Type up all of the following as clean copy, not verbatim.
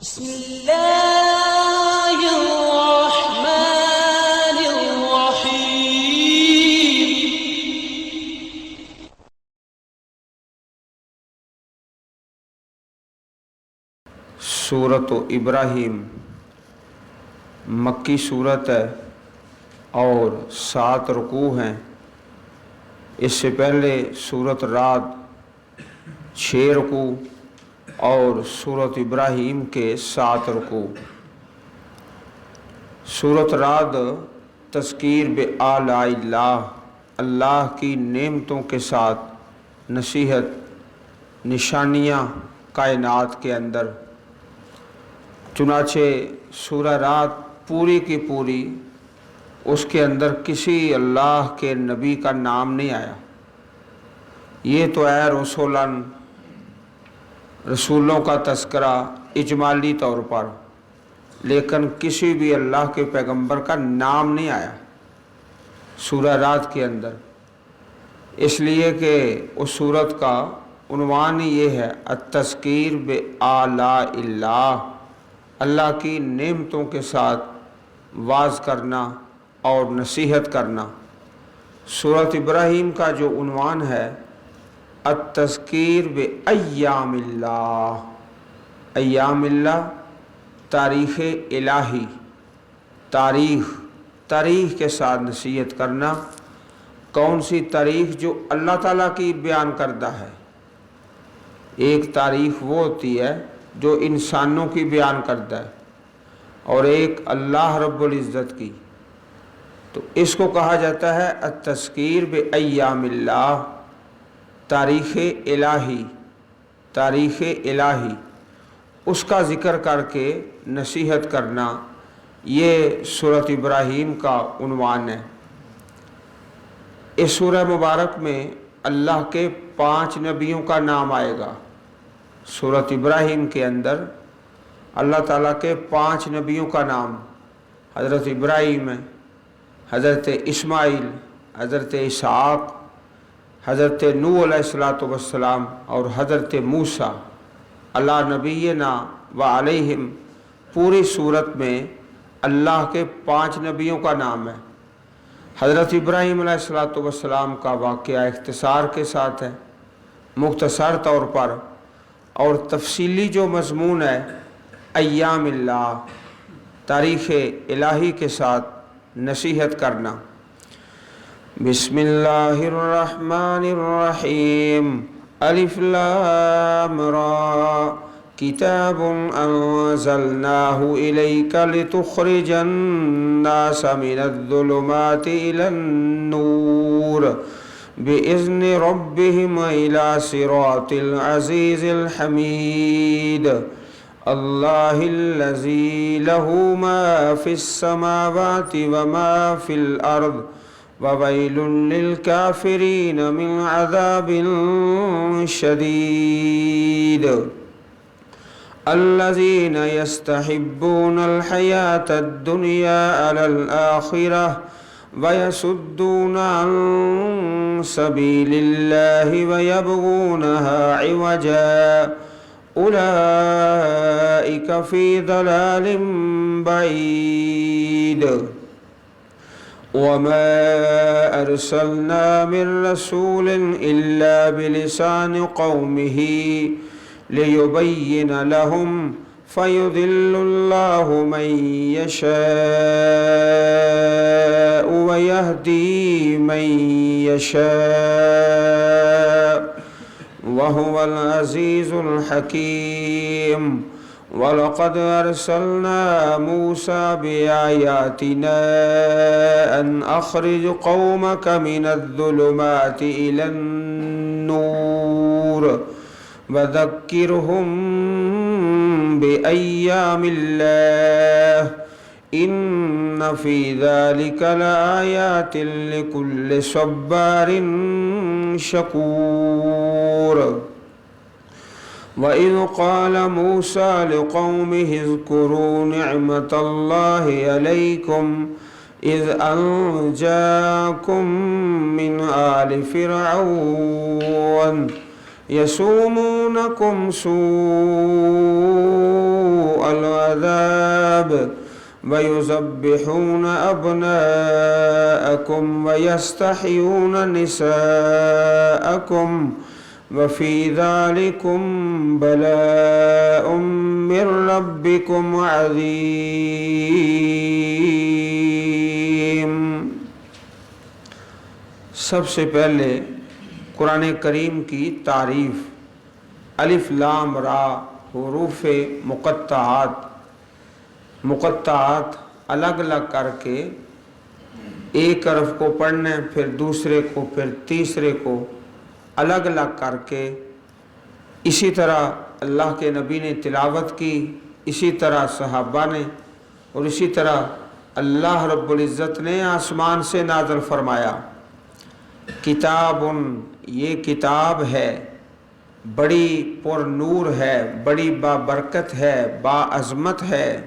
بسم اللہ الرحمن الرحیم۔ سورۃ ابراہیم مکی صورت ہے اور 7 رکوع ہیں۔ اس سے پہلے سورۃ رعد 6 رکوع اور سورۃ ابراہیم کے 7 رکوع۔ سورۃ رعد تذکیر بآلاء اللہ، اللہ کی نعمتوں کے ساتھ نصیحت، نشانیاں کائنات کے اندر۔ چنانچہ سورہ رعد پوری کی پوری اس کے اندر کسی اللہ کے نبی کا نام نہیں آیا۔ یہ تو ہے رسولوں کا تذکرہ اجمالی طور پر، لیکن کسی بھی اللہ کے پیغمبر کا نام نہیں آیا سورہ رعد کے اندر، اس لیے کہ اس سورت کا عنوان ہی یہ ہے التذکیر بآلاء اللہ، اللہ کی نعمتوں کے ساتھ واعظ کرنا اور نصیحت کرنا۔ سورۃ ابراہیم کا جو عنوان ہے التذکیر بایام اللہ، ایام اللہ تاریخ الہی، تاریخ کے ساتھ نصیحت کرنا۔ کون سی تاریخ؟ جو اللہ تعالیٰ کی بیان کردہ ہے۔ ایک تاریخ وہ ہوتی ہے جو انسانوں کی بیان کردہ ہے، اور ایک اللہ رب العزت کی، تو اس کو کہا جاتا ہے التذکیر بایام اللہ، تاریخ الہی، اس کا ذکر کر کے نصیحت کرنا، یہ سورۃ ابراہیم کا عنوان ہے۔ اس سورہ مبارک میں اللہ کے 5 نبیوں کا نام آئے گا۔ سورۃ ابراہیم کے اندر اللہ تعالیٰ کے 5 نبیوں کا نام، حضرت ابراہیم ہے، حضرت اسماعیل، حضرت اسحاق، حضرت نوح علیہ السلام اور حضرت موسیٰ علی نبینا و علیہم۔ پوری صورت میں اللہ کے 5 نبیوں کا نام ہے۔ حضرت ابراہیم علیہ السلام کا واقعہ اختصار کے ساتھ ہے، مختصر طور پر، اور تفصیلی جو مضمون ہے ایام اللہ، تاریخ الہی کے ساتھ نصیحت کرنا۔ بسم اللہ الرحمن الرحیم، الف لام را، کتاب انزلناہ الیک لتخرج الناس من الظلمات الى النور بإذن ربهم إلى صراط العزيز الحميد الله الذي له ما في السماوات وما في الأرض وويل للكافرين من عذاب شديد الذين يستحبون الحياة الدنيا على الآخرة ويصدون عن سبيل الله ويبغونها عوجا أولئك في ضلال بعيد وما أرسلنا من رسول إلا بلسان قومه ليبين لهم فيضل الله من يشاء ويهدي من يشاء وهو العزيز الحكيم وَلَقَدْ أَرْسَلْنَا مُوسَى بِآيَاتِنَا أَنْ أَخْرِجْ قَوْمَكَ مِنَ الظُّلُمَاتِ إِلَى النُّورِ وَذَكِّرْهُمْ بِأَيَّامِ اللَّهِ إِنَّ فِي ذَلِكَ لَآيَاتٍ لِكُلِّ صَبَّارٍ شَكُورٍ وَإِذْ قَالَ مُوسَى لِقَوْمِهِ اذْكُرُوا نِعْمَةَ اللَّهِ عَلَيْكُمْ إِذْ أَنْجَاكُمْ مِنْ آلِ فِرْعَوْنَ يَسُومُونَكُمْ سُوءَ الكتاب ويذبحون أبناءكم ويستحيون نساءكم وفي ذلكم بلاء من ربكم عظيم۔ سب سے پہلے قرآن کریم کی تعریف، الف لام را حروف مقطعات الگ الگ کر کے ایک حرف کو پڑھنے، پھر دوسرے کو، پھر تیسرے کو الگ الگ کر کے، اسی طرح اللہ کے نبی نے تلاوت کی، اسی طرح صحابہ نے، اور اسی طرح اللہ رب العزت نے آسمان سے نازل فرمایا۔ کتاب، یہ کتاب ہے، بڑی پر نور ہے، بڑی بابرکت ہے، باعظمت ہے۔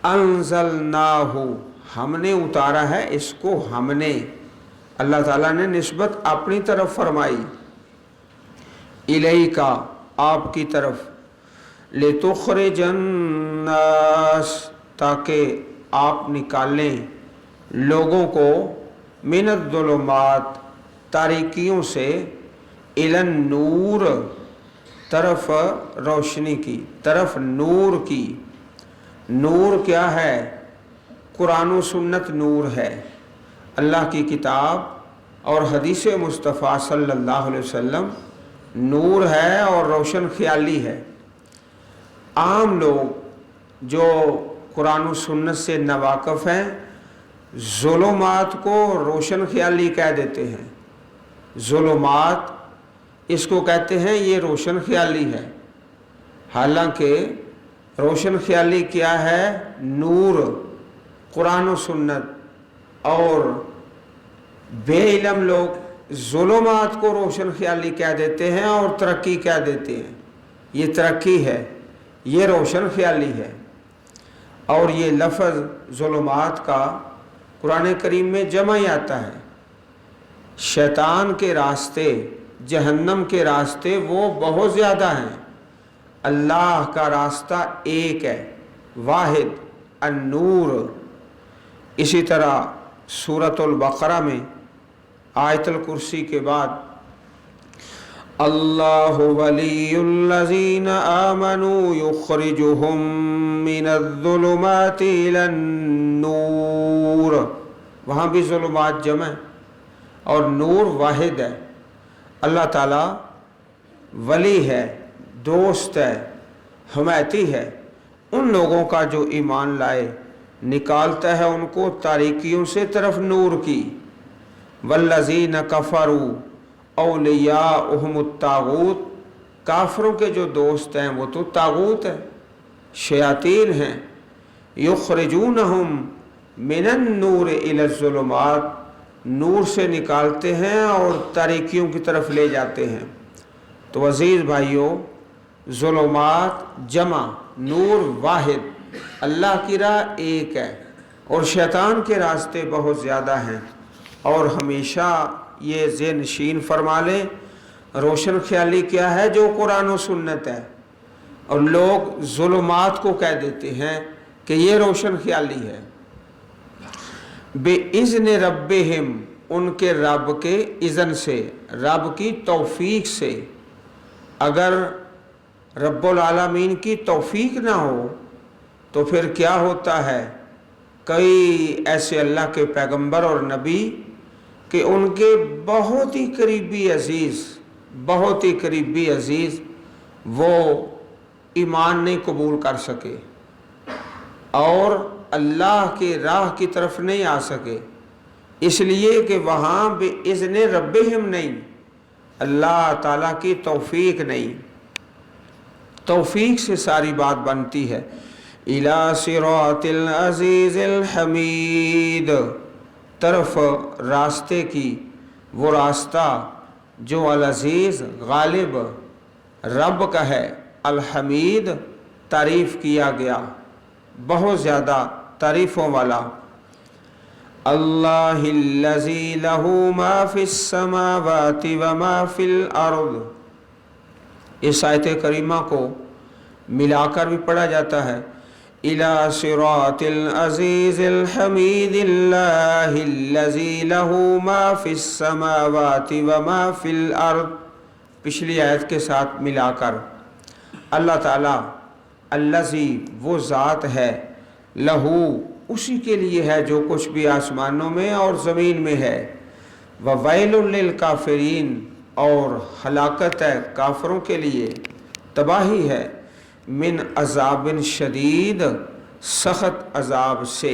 انزلناہ، ہم نے اتارا ہے اس کو، ہم نے، اللہ تعالیٰ نے نسبت اپنی طرف فرمائی، الیکا، آپ کی طرف، لتخرج الناس، تاکہ آپ نکالیں لوگوں کو، من الظلمات، تاریکیوں سے، الی النور، طرف روشنی کی، طرف نور کی۔ نور کیا ہے؟ قرآن و سنت نور ہے، اللہ کی کتاب اور حدیث مصطفیٰ صلی اللہ علیہ وسلم نور ہے اور روشن خیالی ہے۔ عام لوگ جو قرآن و سنت سے ناواقف ہیں، ظلمات کو روشن خیالی کہہ دیتے ہیں۔ ظلمات اس کو کہتے ہیں یہ روشن خیالی ہے، حالانکہ روشن خیالی کیا ہے؟ نور، قرآن و سنت۔ اور بے علم لوگ ظلمات کو روشن خیالی کہہ دیتے ہیں اور ترقی کہہ دیتے ہیں، یہ ترقی ہے، یہ روشن خیالی ہے۔ اور یہ لفظ ظلمات کا قرآن کریم میں جمع ہی آتا ہے۔ شیطان کے راستے، جہنم کے راستے وہ بہت زیادہ ہیں، اللہ کا راستہ ایک ہے، واحد، النور۔ اسی طرح سورۃ البقرہ میں آیت الکرسی کے بعد اللہ ولی الذین آمنوا یخرجہم من الظلمات الی النور، وہاں بھی ظلمات جمع اور نور واحد ہے۔ اللہ تعالیٰ ولی ہے، دوست ہے، حمایتی ہے ان لوگوں کا جو ایمان لائے، نکالتا ہے ان کو تاریکیوں سے طرف نور کی۔ والذین کفروا اولیاؤہم الطاغوت، کافروں کے جو دوست ہیں وہ تو طاغوت ہے، شیاطین ہیں۔ یخرجونہم من النور الی الظلمات، نور سے نکالتے ہیں اور تاریکیوں کی طرف لے جاتے ہیں۔ تو عزیز بھائیوں، ظلمات جمع، نور واحد، اللہ کی راہ ایک ہے اور شیطان کے راستے بہت زیادہ ہیں۔ اور ہمیشہ یہ ذہن نشین فرما لیں، روشن خیالی کیا ہے؟ جو قرآن و سنت ہے، اور لوگ ظلمات کو کہہ دیتے ہیں کہ یہ روشن خیالی ہے۔ بِإِذْنِ رَبِّهِمْ، ان کے رب کے اذن سے، رب کی توفیق سے۔ اگر رب العالمین کی توفیق نہ ہو تو پھر کیا ہوتا ہے؟ کئی ایسے اللہ کے پیغمبر اور نبی کہ ان کے بہت ہی قریبی عزیز وہ ایمان نہیں قبول کر سکے اور اللہ کی راہ کی طرف نہیں آ سکے، اس لیے کہ وہاں بِإِذْنِ رَبِّهِمْ نہیں، اللہ تعالیٰ کی توفیق نہیں۔ توفیق سے ساری بات بنتی ہے۔ اِلَى صِرَاطِ الْعَزِيزِ الْحَمِيدِ، طرف راستے کی، وہ راستہ جو العزیز غالب رب کا ہے، الحمید تعریف کیا گیا، بہت زیادہ تعریفوں والا۔ اللہ الذی لہ ما فی السماوات وما فی الارض، اس آیت کریمہ کو ملا کر بھی پڑھا جاتا ہے۔ इला सिरातिल अज़ीज़िल हमीदिल्लाहिल्लज़ी लहू मा फिस समावाति व मा फिल अर्द। पिछली आयत के साथ मिलाकर अल्लाह ताला अल्लज़ी वो ज़ात है, लहू उसी के लिए है जो कुछ भी आसमानों में और ज़मीन में है, व वैलुल लिल काफिरीन और हलाकत है काफरों के लिए, तबाही है, मिन अज़ाबिन शदीद सख्त अज़ाब से।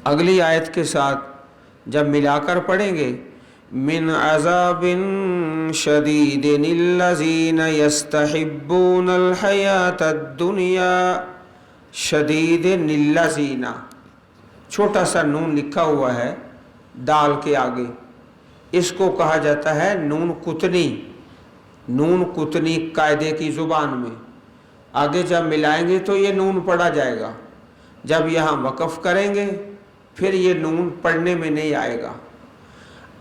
अगली आयत के साथ जब मिलाकर पढ़ेंगे, मिन अज़ाबिन शदीदिन अल्लज़ीना यस्तहिब्बूनल हयातद दुनिया, शदीदिन अल्लज़ीना छोटा सा नून लिखा हुआ है दाल के आगे, इसको कहा जाता है नून कुतनी। नून कुतनी कायदे की ज़ुबान में आगे जब मिलाएंगे तो ये नून पढ़ा जाएगा, जब यहाँ वक़फ़ करेंगे फिर ये नून पढ़ने में नहीं आएगा।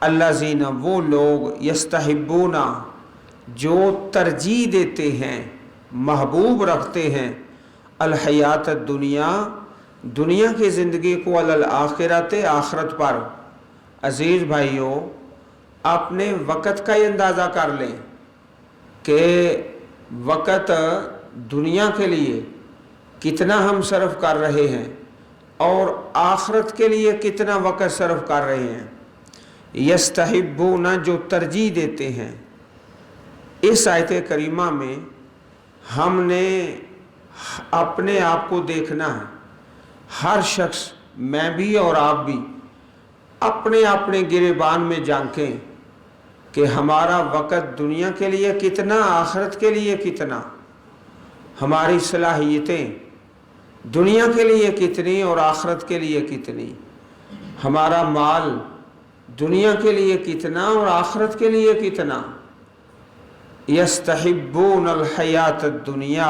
अल्लाज़ीना वो लोग, यस्तहिब्बूना जो तरजीह देते हैं, महबूब रखते हैं, अल हयात दुनिया दुनिया की ज़िंदगी को, अल आखिरत आखरत पर। अज़ीज़ भाइयों, अपने वक़्त का ही अंदाज़ा कर लें कि वक़्त दुनिया के लिए कितना हम सर्फ कर रहे हैं और आखरत के लिए कितना वक़्त सर्फ कर रहे हैं। यस्तहिब्बूना जो तरजीह देते हैं। इस आयत करीमा में हमने अपने आप को देखना है। हर शख्स, मैं भी और आप भी, अपने अपने गिरेबान में झांकें कि हमारा वक़्त दुनिया के लिए कितना, आखिरत के लिए कितना, हमारी सलाहियतें दुनिया के लिए कितनी और आखिरत के लिए कितनी, हमारा माल दुनिया के लिए कितना और आखिरत के लिए कितना। यस्तहिब्बूनल हयातद दुनिया,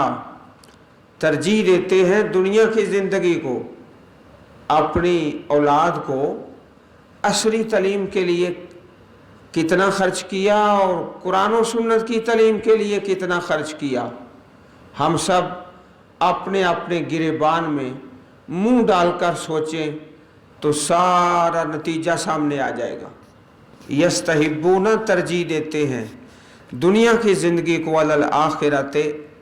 तरजीह देते हैं दुनिया की ज़िंदगी को, अपनी औलाद को असरी तालीम के लिए कितना खर्च किया और कुरान और सुन्नत की तालीम के लिए कितना खर्च किया। हम सब अपने अपने गिरेबान में मुंह डालकर सोचें तो सारा नतीजा सामने आ जाएगा। यस्तहिब्बूना तरजीह देते हैं दुनिया की ज़िंदगी को अलल आखिरत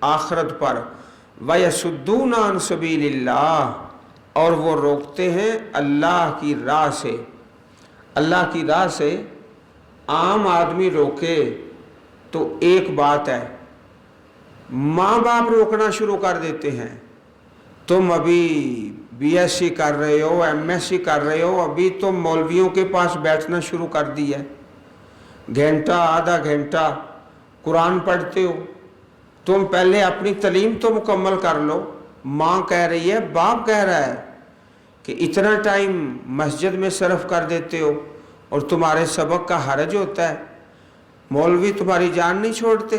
आखरत पर, वयसुद्दूना अन सबीलिल्लाह और वो रोकते हैं अल्लाह की राह से। अल्लाह की राह से आम आदमी रोके तो एक बात है, माँ बाप रोकना शुरू कर देते हैं। तुम अभी बीएससी कर रहे हो, एमएससी कर रहे हो, अभी तुम मौलवियों के पास बैठना शुरू कर दिया है, घंटा आधा घंटा कुरान पढ़ते हो। तुम पहले अपनी तालीम तो मुकम्मल कर लो। माँ कह रही है, बाप कह रहा है कि इतना टाइम मस्जिद में सर्फ कर देते हो और तुम्हारे सबक का हरज होता है, मौलवी तुम्हारी जान नहीं छोड़ते।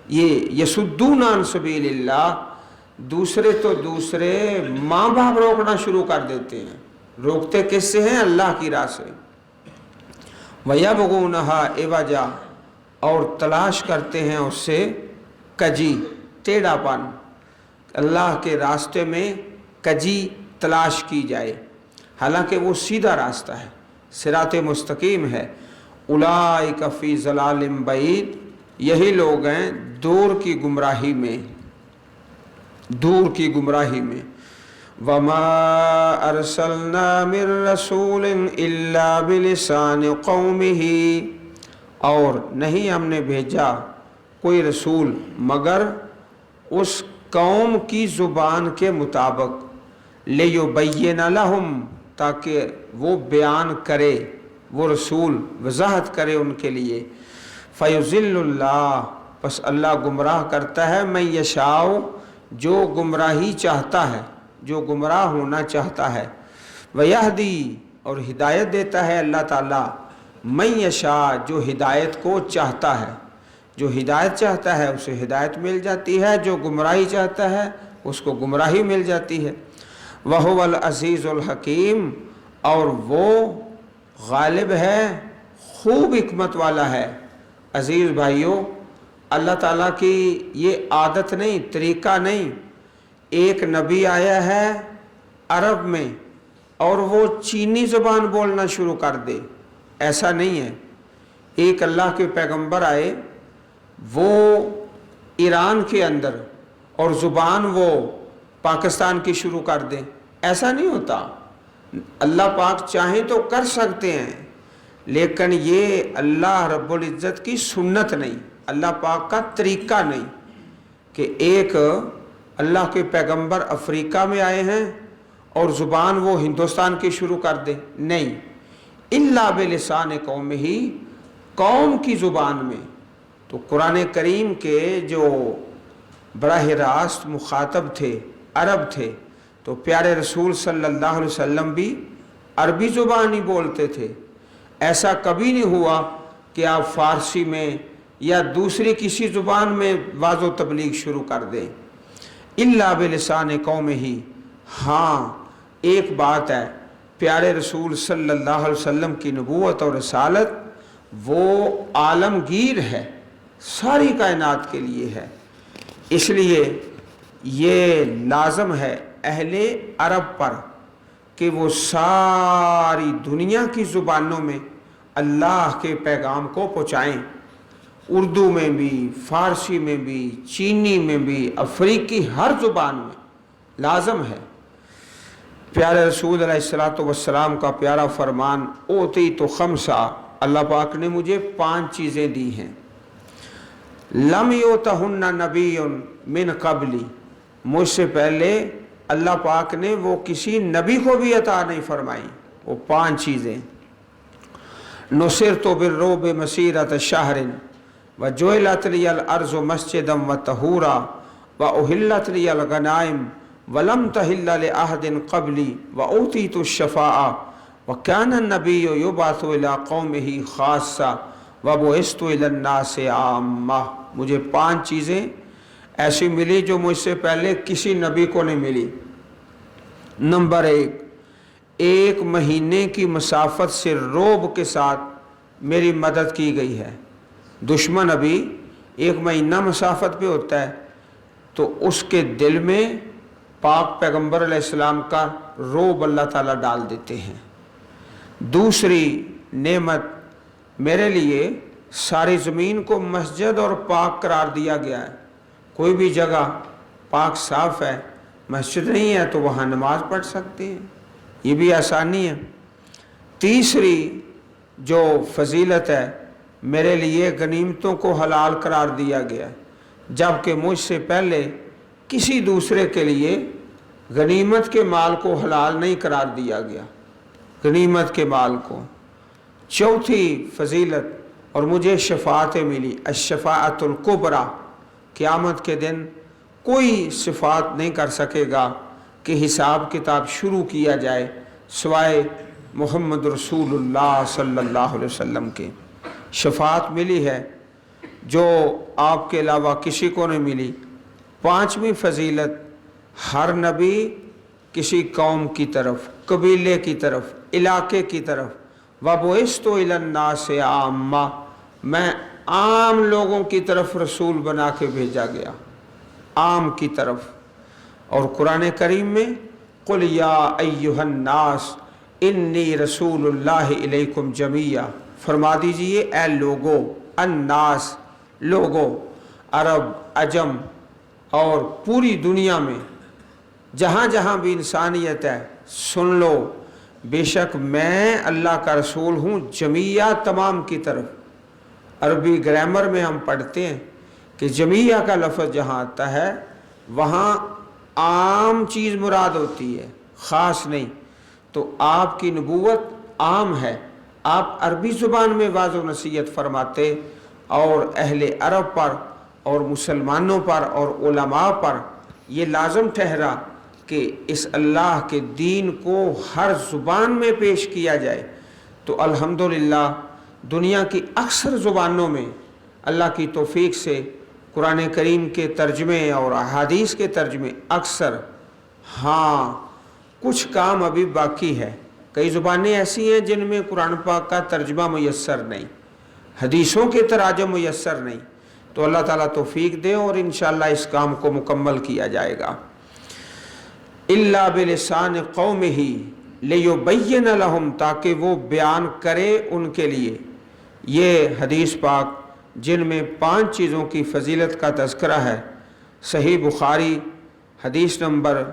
ये यसुद्दूना अन सबीलिल्लाह, दूसरे तो दूसरे माँ बाप रोकना शुरू कर देते हैं। रोकते किससे हैं? अल्लाह की राह से। वयबगूनहा इवजा, और तलाश करते हैं उससे कजी, टेढ़ापन। अल्लाह के रास्ते में कजी तलाश की जाए, हालांकि वो सीधा रास्ता है, सिराते मुस्तकीम है। उलाइका फी ज़लालिम बईद, यही लोग हैं दूर की गुमराही में, दूर की गुमराही में। वमा अरसलना मिर रसूलिन इल्ला बिलिसान कौमिही, और नहीं हमने भेजा कोई रसूल मगर उस कौम की ज़ुबान के मुताबिक, लियुबय्यिना लहुम, ताकि वो बयान करे, वो रसूल वजाहत करे उनके लिए। फ़युज़िल्लुल्लाह, बस अल्लाह गुमराह करता है, मैं यशाओ, जो गुमराही चाहता है, जो गुमराह होना चाहता है। वयहदी, और हिदायत देता है अल्लाह ताला, मैं यशा, जो हिदायत को चाहता है। जो हिदायत चाहता है उसे हिदायत मिल जाती है, जो गुमराही चाहता है उसको गुमराही मिल जाती है। वहुवल अज़ीज़ुल हकीम, और वो गालिब है, खूब हिकमत वाला है। अज़ीज़ भाइयों, अल्लाह ताला की ये आदत नहीं, तरीक़ा नहीं, ایک نبی آیا ہے عرب میں اور وہ چینی زبان بولنا شروع کر دے، ایسا نہیں ہے۔ ایک اللہ کے پیغمبر آئے وہ ایران کے اندر اور زبان وہ پاکستان کی شروع کر دیں، ایسا نہیں ہوتا۔ اللہ پاک چاہیں تو کر سکتے ہیں، لیکن یہ اللہ رب العزت کی سنت نہیں، اللہ پاک کا طریقہ نہیں کہ ایک اللہ کے پیغمبر افریقہ میں آئے ہیں اور زبان وہ ہندوستان کی شروع کر دیں، نہیں، الا بلسان قوم ہی، قوم کی زبان میں۔ تو قرآن کریم کے جو براہ راست مخاطب تھے عرب تھے، تو پیارے رسول صلی اللہ علیہ وسلم بھی عربی زبان ہی بولتے تھے۔ ایسا کبھی نہیں ہوا کہ آپ فارسی میں یا دوسری کسی زبان میں واعظ و تبلیغ شروع کر دیں، الا بلسان قوم ہی۔ ہاں ایک بات ہے، پیارے رسول صلی اللہ علیہ وسلم کی نبوت اور رسالت وہ عالمگیر ہے، ساری کائنات کے لیے ہے، اس لیے یہ لازم ہے اہل عرب پر کہ وہ ساری دنیا کی زبانوں میں اللہ کے پیغام کو پہنچائیں، اردو میں بھی، فارسی میں بھی، چینی میں بھی، افریقی، ہر زبان میں لازم ہے۔ پیارے رسول علیہ السلام کا پیارا فرمان، اوتی تو خمسہ، اللہ پاک نے مجھے 5 چیزیں دی ہیں، لم یؤتہن نبی من قبلی، مجھ سے پہلے اللہ پاک نے وہ کسی نبی کو بھی عطا نہیں فرمائی۔ وہ 5 چیزیں، نصرت بالرعب مسیرۃ شہر وجعلت لی الارض مسجدا وطہورا واحلت لی الغنائم ولم تحل لأحد قبلی واوتیت الشفاعہ وکان النبی یبعث الی قومہ خاصہ وبعثت الی الناس عامہ۔ مجھے 5 چیزیں ایسی ملی جو مجھ سے پہلے کسی نبی کو نہیں ملی۔ نمبر 1، ایک مہینے کی مسافت سے رعب کے ساتھ میری مدد کی گئی ہے۔ دشمن ابھی 1 مہینہ مسافت پہ ہوتا ہے تو اس کے دل میں پاک پیغمبر علیہ السلام کا رعب اللہ تعالیٰ ڈال دیتے ہیں۔ دوسری نعمت، میرے لیے ساری زمین کو مسجد اور پاک قرار دیا گیا ہے، کوئی بھی جگہ پاک صاف ہے، مسجد نہیں ہے تو وہاں نماز پڑھ سکتے ہیں، یہ بھی آسانی ہے۔ تیسری جو فضیلت ہے، میرے لیے غنیمتوں کو حلال قرار دیا گیا ہے، جبکہ مجھ سے پہلے کسی دوسرے کے لیے غنیمت کے مال کو حلال نہیں قرار دیا گیا، غنیمت کے مال کو۔ چوتھی فضیلت، اور مجھے شفاعتیں ملی، الشفاعۃ الکبریٰ، قیامت کے دن کوئی شفاعت نہیں کر سکے گا کہ حساب کتاب شروع کیا جائے سوائے محمد رسول اللہ صلی اللہ علیہ وسلم کے۔ شفاعت ملی ہے جو آپ کے علاوہ کسی کو نہیں ملی۔ 5ویں فضیلت، ہر نبی کسی قوم کی طرف، قبیلے کی طرف، علاقے کی طرف، وَبُعِثْتُ إِلَى النَّاسِ عَامَّةً، میں عام لوگوں کی طرف رسول بنا کے بھیجا گیا، عام کی طرف۔ اور قرآن کریم میں قُلْ يَا أَيُّهَا النَّاسِ إِنِّي رَسُولُ اللَّهِ إِلَيْكُمْ جَمِيعًا، فرما دیجئے اے لوگو، الناس، لوگو، عرب، عجم اور پوری دنیا میں جہاں جہاں بھی انسانیت ہے، سن لو، بے شک میں اللہ کا رسول ہوں جمیعہ، تمام کی طرف۔ عربی گرامر میں ہم پڑھتے ہیں کہ جمیعہ کا لفظ جہاں آتا ہے وہاں عام چیز مراد ہوتی ہے، خاص نہیں۔ تو آپ کی نبوت عام ہے، آپ عربی زبان میں واضح و نصیحت فرماتے، اور اہل عرب پر اور مسلمانوں پر اور علماء پر یہ لازم ٹھہرا کہ اس اللہ کے دین کو ہر زبان میں پیش کیا جائے۔ تو الحمدللہ دنیا کی اکثر زبانوں میں اللہ کی توفیق سے قرآن کریم کے ترجمے اور احادیث کے ترجمے اکثر، ہاں کچھ کام ابھی باقی ہے، کئی زبانیں ایسی ہیں جن میں قرآن پاک کا ترجمہ میسر نہیں، حدیثوں کے تراجم میسر نہیں، تو اللہ تعالیٰ توفیق دے اور انشاءاللہ اس کام کو مکمل کیا جائے گا۔ इल्ला बिलिसान कौमिही लियुबय्यिन लहुम, ताकि वो बयान करे उनके लिए। ये हदीस पाक जिनमें 5 चीज़ों की फजीलत का तज़किरा है, सही बुखारी हदीस नंबर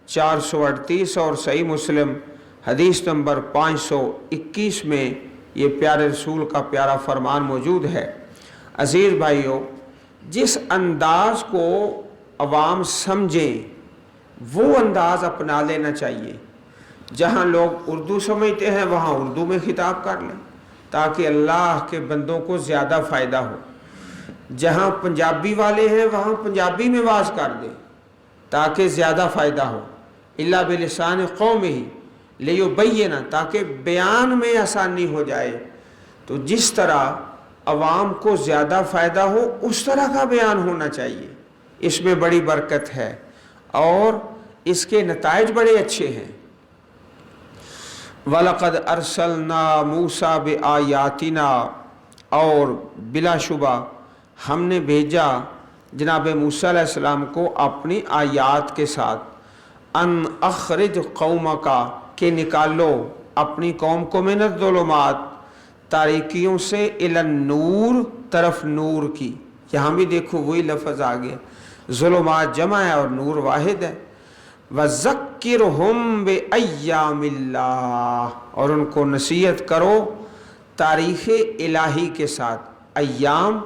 438 और सही मुस्लिम हदीस नंबर 521 में ये प्यारे रसूल का प्यारा फरमान मौजूद है। अजीज़ भाइयों, जिस अंदाज को अवाम समझें वो अंदाज अपना लेना चाहिए। जहाँ लोग उर्दू समझते हैं वहाँ उर्दू में खिताब कर लें ताकि अल्लाह के बंदों को ज़्यादा फ़ायदा हो। जहाँ पंजाबी वाले हैं वहाँ पंजाबी में वाज़ कर दें ताकि ज़्यादा फ़ायदा हो। इल्ला बिलिसान कौमिही लियुबय्यिन, ताकि बयान में आसानी हो जाए। तो जिस तरह अवाम को ज़्यादा फ़ायदा हो उस तरह का बयान होना चाहिए। इसमें बड़ी बरकत है और इसके नताइज बड़े अच्छे हैं। वलक़द अरसलना मूसा बिआयातिना, और बिलाशुबा हमने भेजा जनाब मूसा अलैहिस्सलाम को अपनी आयात के साथ। अन अखरिज कौमका, के निकालो अपनी कौम को मिनत ज़ुलुमात, तारीकियों से इलन नूर, तरफ नूर की। यहाँ भी देखो वही लफ्ज़ आ गया, ज़ुलुमात जमा है और नूर वाहिद है। वज़क्किरहुम बिअय्यामिल्लाह, और उनको नसीहत करो तारीख़ इलाही के साथ। अय्याम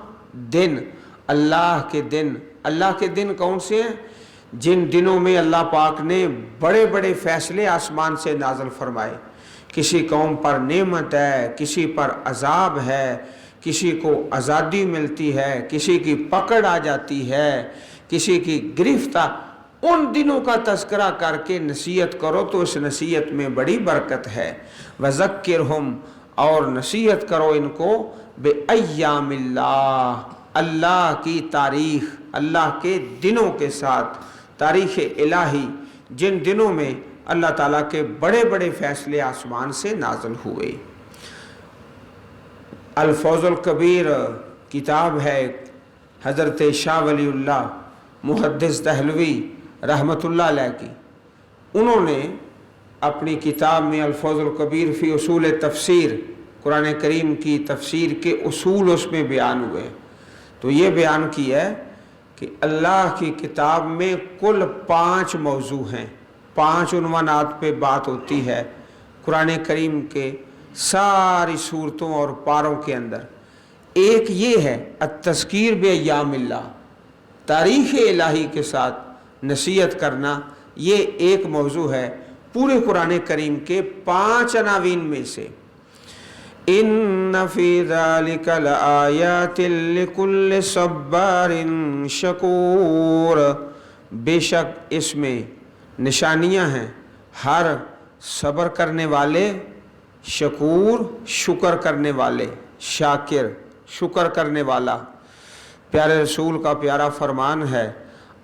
दिन, अल्लाह के दिन। अल्लाह के दिन कौन से हैं? जिन दिनों में अल्लाह पाक ने बड़े बड़े फ़ैसले आसमान से नाज़िल फरमाए। किसी कौम पर नेमत है, किसी पर अजाब है, किसी को आज़ादी मिलती है, किसी की पकड़ आ जाती है, किसी की गिरफ्त। उन दिनों का तज़किरा करके नसीहत करो तो इस नसीहत में बड़ी बरकत है। वज़क्किरहुम, और नसीहत करो इनको बिअय्यामिल्लाह, अल्लाह की तारीख़, अल्लाह के दिनों के साथ। तारीख़ इलाही, जिन दिनों में अल्लाह ताला के बड़े बड़े फ़ैसले आसमान से नाज़िल हुए। अल-फ़ौज़ुल कबीर किताब है हज़रत शाह वलीउल्लाह मुहद्दिस दहलवी रहमतुल्लाह अलैह की। उन्होंने अपनी किताब में अल-फ़ौज़ुल कबीर फ़ी उसूल तफ़सीर, कुरान करीम की तफ़सीर के उसूल उसमें बयान हुए। तो ये बयान किया है कि अल्लाह की किताब में कुल 5 मौजू हैं, 5 उन्वानात पे बात होती है कुरान करीम के सारी सूरतों और पारों के अंदर। एक ये है अत-तज़कीर बिअय्यामिल्लाह, तारीख़ इलाही के साथ नसीहत करना। ये एक मौजू है पूरे कुरान करीम के 5 अनावीन में से। इन्न फ़ी ज़ालिका लआयातिन लिकुल्लि सब्बारिन शकूर, बेशक इसमें निशानियां हैं हर सब्र करने वाले, शकूर शुक्र करने वाले, शाकिर शुक्र करने वाला। प्यारे रसूल का प्यारा फरमान है,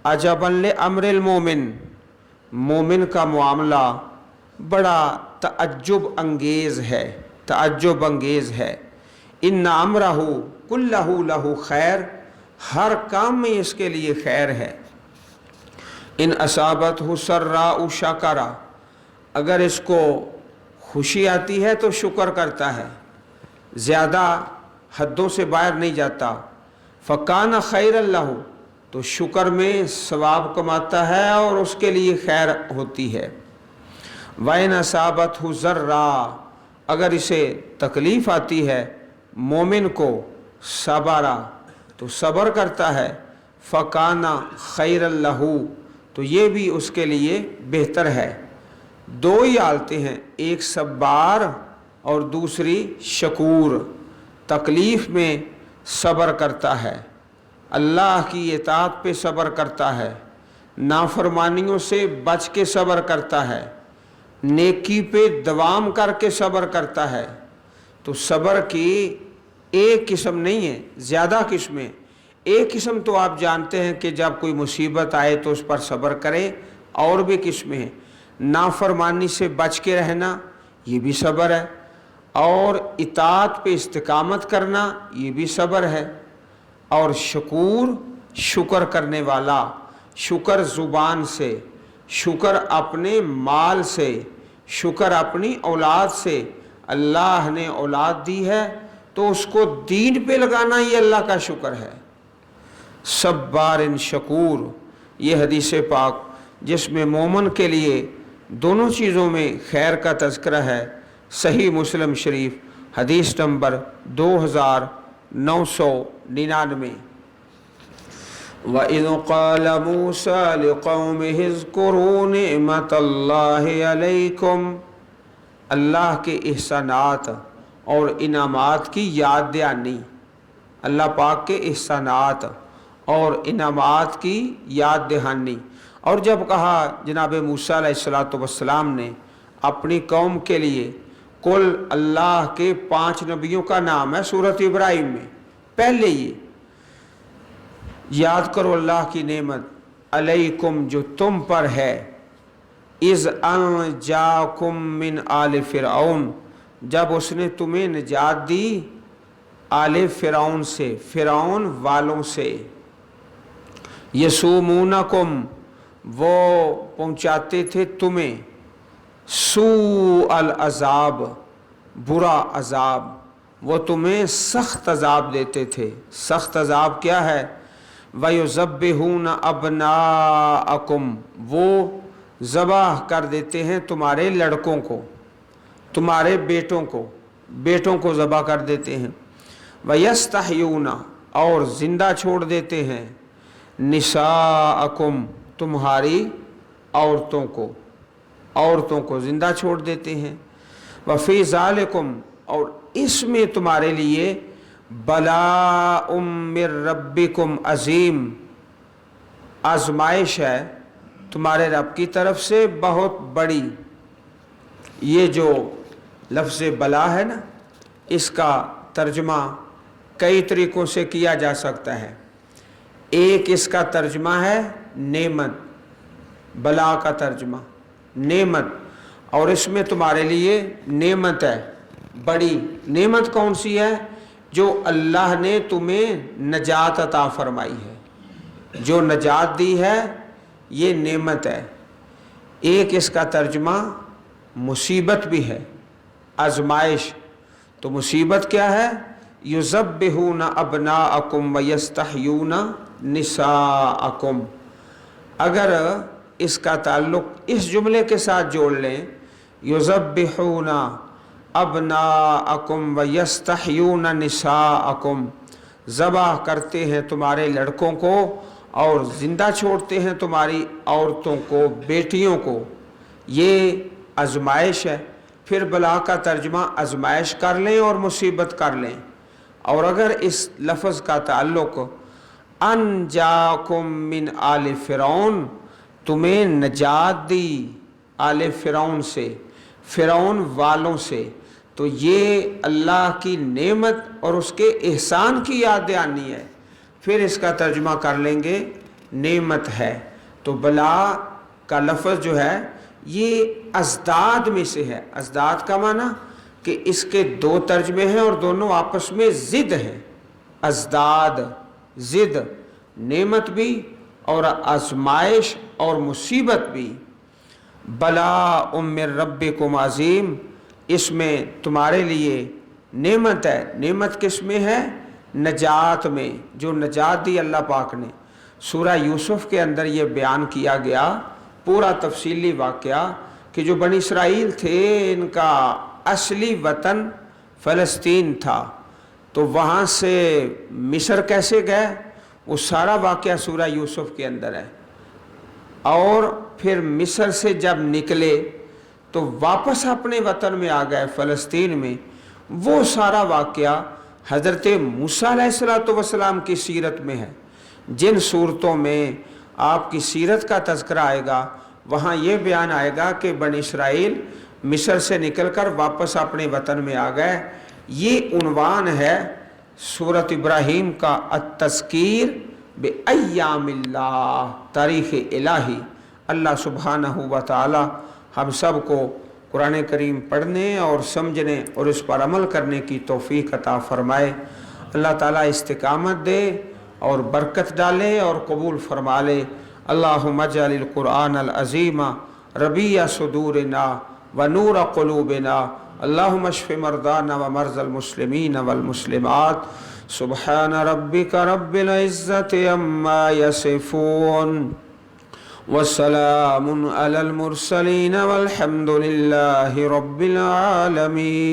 अजबन ले अम्रिल मोमिन, मोमिन का मामला बड़ा तअज्जुब अंगेज़ है, तअज्जुब अंगेज़ है। इन्ना अम्रहु कुल्लहु लहु खैर, हर काम में इसके लिए खैर है। इन असाबतहु सर्राउ शकरा, अगर इसको खुशी आती है तो शुक्र करता है, ज़्यादा हदों से बाहर नहीं जाता। फ़कान खैरन लहु, तो शुक्र में सवाब कमाता है और उसके लिए खैर होती है। वैन असाबतहु ज़र्रा, अगर इसे तकलीफ़ आती है मोमिन को, सबरा, तो सब्र करता है। फ़काना खैरन लहु, तो ये भी उसके लिए बेहतर है। 2 ही हालतें हैं, एक सब्बार और दूसरी शकूर। तकलीफ़ में सब्र करता है, अल्लाह की इताअत पे सब्र करता है, नाफरमानियों से बच के सब्र करता है, नेकी पे दवाम करके सब्र करता है। तो सब्र की एक किस्म नहीं है, ज़्यादा किस्में। एक किस्म तो आप जानते हैं कि जब कोई मुसीबत आए तो उस पर सब्र करें, और भी किस्में हैं। नाफरमानी से बच के रहना, ये भी सब्र है, और इताअत पे इस्तिकामत करना, ये भी सब्र है। और शकूर, शुक्र करने वाला, शुक्र ज़ुबान से, शुक्र अपने माल से, शुक्र अपनी औलाद से। अल्लाह ने औलाद दी है तो उसको दीन पे लगाना ही अल्लाह का शुक्र है। सब्बारिन शकूर, ये हदीस पाक जिसमें मोमन के लिए दोनों चीज़ों में खैर का तज़किरा है। सही मुस्लिम शरीफ हदीस नंबर 2999। वइज़ क़ाल मूसा लिक़ौमिहि उज़्कुरू निअमतल्लाहि अलैकुम, अल्लाह के एहसानात और इनामात की याद दहानी, अल्लाह पाक के एहसानात और इनामात की याद दहानी। और जब कहा जनाब मूसा अलैहिस्सलातु वस्सलाम ने अपनी कौम के लिए, कुल अल्लाह के 5 नबियों का नाम है सूरत इब्राहिम में, पहले ये याद करो अल्लाह की नेमत अलैकुम जो तुम पर है, इज़ अंजाकुम मिन आले फ़िरऔन, जब उसने तुम्हें निजात दी आले फ़िरऔन से, फ़िरऔन वालों से। यसूमूनकुम, वो पहुँचाते थे तुम्हें, सू अल अज़ाब, बुरा अज़ाब, वो तुम्हें सख्त अज़ाब देते थे। सख्त अज़ाब क्या है? वयुज़ब्बिहून अबनाअकुम, वो ज़बाह कर देते हैं तुम्हारे लड़कों को, तुम्हारे बेटों को ज़बाह कर देते हैं। वयस्तहयून, और ज़िंदा छोड़ देते हैं, निसाअकुम, तुम्हारी औरतों को ज़िंदा छोड़ देते हैं। वफ़ी ज़ालिकुम, और इसमें तुम्हारे लिए बलाउम मिर रब्बिकुम अज़ीम, आजमाइश है तुम्हारे रब की तरफ से बहुत बड़ी। ये जो लफ्ज़ बला है ना, इसका तर्जमा कई तरीक़ों से किया जा सकता है। एक इसका तर्जमा है नेमत, बला का तर्जमा नेमत, और इसमें तुम्हारे लिए नेमत है बड़ी। नेमत कौन सी है? जो अल्लाह ने तुम्हें नजात अता फरमाई है, जो नजात दी है, ये नेमत है। एक इसका तर्जमा मुसीबत भी है, आजमाइश। तो मुसीबत क्या है? युज़ब्बिहून अबनाअकुम वयस्तहयून निसाअकुम। अगर इसका ताल्लुक़ इस जुमले के साथ जोड़ लें, युज़ब्बिहून अबनाअकुम वयस्तहयून निसाअकुम, ज़बाह करते हैं तुम्हारे लड़कों को और ज़िंदा छोड़ते हैं तुम्हारी औरतों को, बेटियों को, ये आजमाइश है। फिर बला का तर्जमा आजमाइश कर लें और मुसीबत कर लें। और अगर इस लफ्ज़ का ताल्लुक़ अनजाकुम मिन आले फ़िरऔन, तुम्हें नजात दी आले फ़िरऔन से, फ़िरऔन वालों से, तो ये अल्लाह की नेमत और उसके एहसान की याद दहानी है। फिर इसका तर्जुमा कर लेंगे नेमत है। तो बला का लफ्ज़ जो है ये अज़दाद में से है। अज़दाद का माना कि इसके 2 तर्जमे हैं और दोनों आपस में ज़िद हैं। अज़दाद ज़िद, नेमत भी और आज़माइश और मुसीबत भी। बला उम्मिर रब्बिकुम अज़ीम, इसमें तुम्हारे लिए नेमत है। नेमत किस में है? नजात में, जो नजात दी अल्लाह पाक ने। सूरह यूसुफ के अंदर ये बयान किया गया पूरा तफसीली वाक़या कि जो बनी इसराइल थे, इनका असली वतन फ़लस्तीन था, तो वहाँ से मिस्र कैसे गए, वो सारा वाक़या सूरह यूसुफ के अंदर है। और फिर मिस्र से जब निकले तो वापस अपने वतन में आ गए फ़लस्तीन में, वो सारा वाक़या हज़रत मूसा अलैहिस्सलातु वस्सलाम की सीरत में है। जिन सूरतों में आपकी सीरत का तज़किरा आएगा वहाँ ये बयान आएगा कि बनी इसराइल मिस्र से निकलकर वापस अपने वतन में आ गए। ये उन्वान है सूरत इब्राहीम का अत-तज़कीर बिअय्यामिल्लाह, तारीख़ इलाही। अल्लाह सुब्हानहू व तआला हम सब को कुरान करीम पढ़ने और समझने और इस पर अमल करने की तौफ़ीक़ अता फ़रमाए। अल्लाह ताला इस्तिकामत दे और बरकत डाले और कबूल फरमा ले। اللهم اجعل القرآن العظیم ربیع صدورنا ونور قلوبنا اللهم اشف مرضانا ومرضى المسلمين والمسلمات سبحان ربك رب العزة عما يصفون وسلام على المرسلين والحمد لله رب العالمين.